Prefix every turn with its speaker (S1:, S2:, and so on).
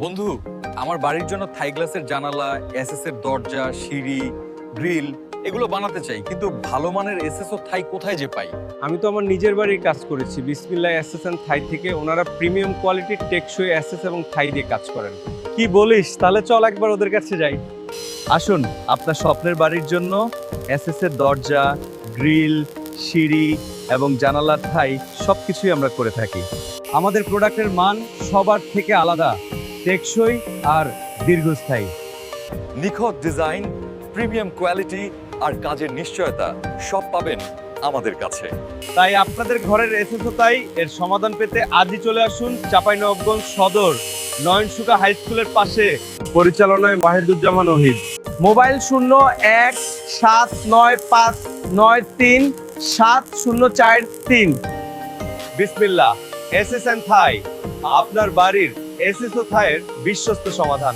S1: বন্ধু, আমার বাড়ির জন্য থাই গ্লাসের জানালা, এসএস এর দরজা, সিঁড়ি, গ্রিল এগুলো বানাতে চাই, কিন্তু ভালো মানের এসএস ও থাই কোথায় যে পাই?
S2: আমি তো আমার নিজের বাড়ির কাজ করেছি বিসমিল্লাহ এসএস এন্ড থাই থেকে। ওনারা প্রিমিয়াম কোয়ালিটির টেকসই এসএস এবং থাই দিয়ে কাজ করেন। কি বলিস, তাহলে চল একবার ওদের কাছে যাই।
S3: আসুন, আপনার স্বপ্নের বাড়ির জন্য এসএস এর দরজা, গ্রিল, সিঁড়ি এবং জানালার ঠাই সবকিছুই আমরা করে থাকি। আমাদের প্রোডাক্টের মান সবার থেকে আলাদা, টেকসই আর দীর্ঘস্থায়ী।
S1: নিখুঁত ডিজাইন, প্রিমিয়াম কোয়ালিটি আর কাজের নিশ্চয়তা সব পাবেন আমাদের কাছে।
S2: তাই আপনাদের ঘরের এসএস ও তাই এর সমাধান পেতে আজই চলে আসুন চাঁপাইনবাবগঞ্জ সদর নয়নসুকা হাই স্কুলের পাশে। পরিচালনায় ওয়াহিদুজ্জামান ওহিদ। মোবাইল 01-79593-7043। বিসমিল্লাহ এসএস এন্ড থাই, আপনার বাড়ির এসএস ও থাইয়ের বিশ্বস্ত সমাধান।